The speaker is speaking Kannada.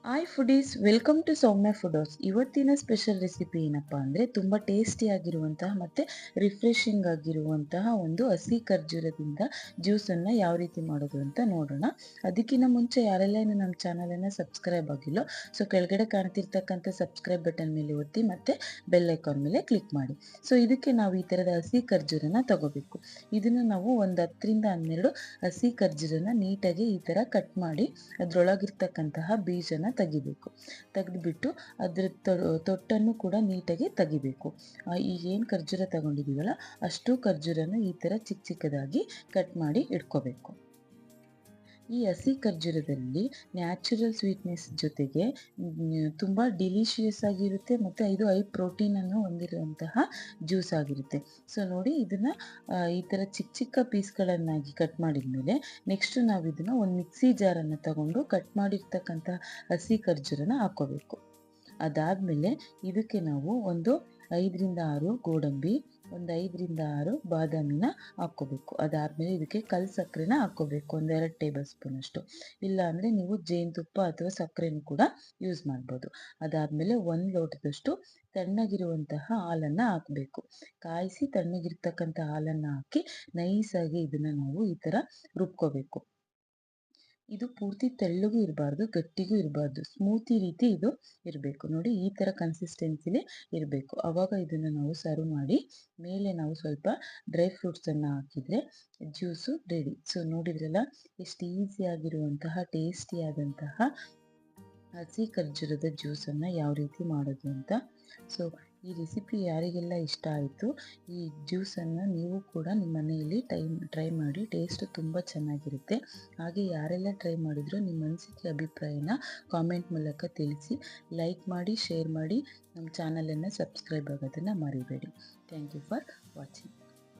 Hi foodies, welcome to Soumya food house. ಇವತ್ತಿನ ಸ್ಪೆಷಲ್ ರೆಸಿಪಿ ಏನಪ್ಪ ಅಂದರೆ ತುಂಬ ಟೇಸ್ಟಿಯಾಗಿರುವಂತಹ ಮತ್ತು ರಿಫ್ರೆಶಿಂಗ್ ಆಗಿರುವಂತಹ ಒಂದು ಹಸಿ ಖರ್ಜೂರದಿಂದ ಜ್ಯೂಸನ್ನು ಯಾವ ರೀತಿ ಮಾಡೋದು ಅಂತ ನೋಡೋಣ. ಅದಕ್ಕಿಂತ ಮುಂಚೆ ಯಾರೆಲ್ಲ ಇನ್ನು ನಮ್ಮ ಚಾನಲನ್ನು ಸಬ್ಸ್ಕ್ರೈಬ್ ಆಗಿಲ್ಲೋ, ಸೊ ಕೆಳಗಡೆ ಕಾಣ್ತಿರ್ತಕ್ಕಂಥ ಸಬ್ಸ್ಕ್ರೈಬ್ ಬಟನ್ ಮೇಲೆ ಒತ್ತಿ ಮತ್ತು ಬೆಲ್ ಐಕಾನ್ ಮೇಲೆ ಕ್ಲಿಕ್ ಮಾಡಿ. ಸೊ ಇದಕ್ಕೆ ನಾವು ಈ ಥರದ ಹಸಿ ಖರ್ಜೂರನ ತಗೋಬೇಕು. ಇದನ್ನು ನಾವು ಒಂದು 10 ರಿಂದ 12 ಹಸಿ ಖರ್ಜೂರನ ನೀಟಾಗಿ ಈ ಥರ ಕಟ್ ಮಾಡಿ ಅದರೊಳಗಿರ್ತಕ್ಕಂತಹ ಬೀಜನ ತೆಗಿಬೇಕು. ತೆಗೆದುಬಿಟ್ಟು ಅದರ ತೊಟ್ಟನ್ನು ಕೂಡ ನೀಟಾಗಿ ತೆಗಿಬೇಕು. ಈ ಏನು ಖರ್ಜೂರ ತಗೊಂಡಿದ್ದೀವಲ್ಲ ಅಷ್ಟು ಖರ್ಜೂರನ ಈ ಥರ ಚಿಕ್ಕ ಚಿಕ್ಕದಾಗಿ ಕಟ್ ಮಾಡಿ ಇಟ್ಕೋಬೇಕು. ಈ ಹಸಿ ಖರ್ಜೂರದಲ್ಲಿ ನ್ಯಾಚುರಲ್ ಸ್ವೀಟ್ನೆಸ್ ಜೊತೆಗೆ ತುಂಬ ಡಿಲಿಷಿಯಸ್ ಆಗಿರುತ್ತೆ ಮತ್ತು ಇದು ಹೈ ಪ್ರೋಟೀನನ್ನು ಹೊಂದಿರುವಂತಹ ಜ್ಯೂಸ್ ಆಗಿರುತ್ತೆ. ಸೊ ನೋಡಿ, ಇದನ್ನು ಈ ಥರ ಚಿಕ್ಕ ಚಿಕ್ಕ ಪೀಸ್ಗಳನ್ನಾಗಿ ಕಟ್ ಮಾಡಿದ್ಮೇಲೆ ನೆಕ್ಸ್ಟು ನಾವು ಇದನ್ನು ಒಂದು ಮಿಕ್ಸಿ ಜಾರನ್ನು ತಗೊಂಡು ಕಟ್ ಮಾಡಿರ್ತಕ್ಕಂಥ ಹಸಿ ಖರ್ಜೂರನ ಹಾಕ್ಕೋಬೇಕು. ಅದಾದಮೇಲೆ ಇದಕ್ಕೆ ನಾವು ಒಂದು 5 ರಿಂದ 6 ಗೋಡಂಬಿ, ಒಂದು 5 ರಿಂದ 6 ಬಾದಾಮಿನ ಹಾಕ್ಕೋಬೇಕು. ಅದಾದಮೇಲೆ ಇದಕ್ಕೆ ಕಲ್ಲು ಸಕ್ಕರೆನ ಹಾಕ್ಕೋಬೇಕು, ಒಂದು 2 ಟೇಬಲ್ ಸ್ಪೂನ್ ಅಷ್ಟು. ಇಲ್ಲ ಅಂದರೆ ನೀವು ಜೇನುತುಪ್ಪ ಅಥವಾ ಸಕ್ಕರೆನೂ ಕೂಡ ಯೂಸ್ ಮಾಡ್ಬೋದು. ಅದಾದಮೇಲೆ 1 ಲೋಟದಷ್ಟು ತಣ್ಣಗಿರುವಂತಹ ಹಾಲನ್ನು ಹಾಕಬೇಕು. ಕಾಯಿಸಿ ತಣ್ಣಗಿರ್ತಕ್ಕಂಥ ಹಾಲನ್ನು ಹಾಕಿ ನೈಸಾಗಿ ಇದನ್ನು ನಾವು ಈ ಥರ ರುಬ್ಕೋಬೇಕು. ಇದು ಪೂರ್ತಿ ತೆಳ್ಳಗೂ ಇರಬಾರ್ದು, ಗಟ್ಟಿಗೂ ಇರಬಾರ್ದು, ಸ್ಮೂತಿ ರೀತಿ ಇದು ಇರಬೇಕು. ನೋಡಿ, ಈ ಥರ ಕನ್ಸಿಸ್ಟೆನ್ಸಿಲಿ ಇರಬೇಕು. ಆವಾಗ ಇದನ್ನು ನಾವು ಸರ್ವ್ ಮಾಡಿ ಮೇಲೆ ನಾವು ಸ್ವಲ್ಪ ಡ್ರೈ ಫ್ರೂಟ್ಸನ್ನು ಹಾಕಿದರೆ ಜ್ಯೂಸು ರೆಡಿ. ಸೊ ನೋಡಿದ್ರಲ್ಲ, ಎಷ್ಟು ಈಸಿಯಾಗಿರುವಂತಹ ಟೇಸ್ಟಿಯಾದಂತಹ ಹಸಿ ಖರ್ಜೂರದ ಜ್ಯೂಸನ್ನು ಯಾವ ರೀತಿ ಮಾಡೋದು ಅಂತ. ಸೊ ಈ ರೆಸಿಪಿ ಯಾರಿಗೆಲ್ಲ ಇಷ್ಟ ಆಯಿತು, ಈ ಜ್ಯೂಸನ್ನು ನೀವು ಕೂಡ ನಿಮ್ಮ ಮನೆಯಲ್ಲಿ ಟ್ರೈ ಮಾಡಿ. ಟೇಸ್ಟ್ ತುಂಬ ಚೆನ್ನಾಗಿರುತ್ತೆ. ಹಾಗೆ ಯಾರೆಲ್ಲ ಟ್ರೈ ಮಾಡಿದ್ರು ನಿಮ್ಮ ಅನಿಸಿಕೆ ಅಭಿಪ್ರಾಯನ ಕಾಮೆಂಟ್ ಮೂಲಕ ತಿಳಿಸಿ. ಲೈಕ್ ಮಾಡಿ, ಶೇರ್ ಮಾಡಿ, ನಮ್ಮ ಚಾನಲನ್ನು ಸಬ್ಸ್ಕ್ರೈಬ್ ಆಗೋದನ್ನು ಮರಿಬೇಡಿ. Thank you for watching.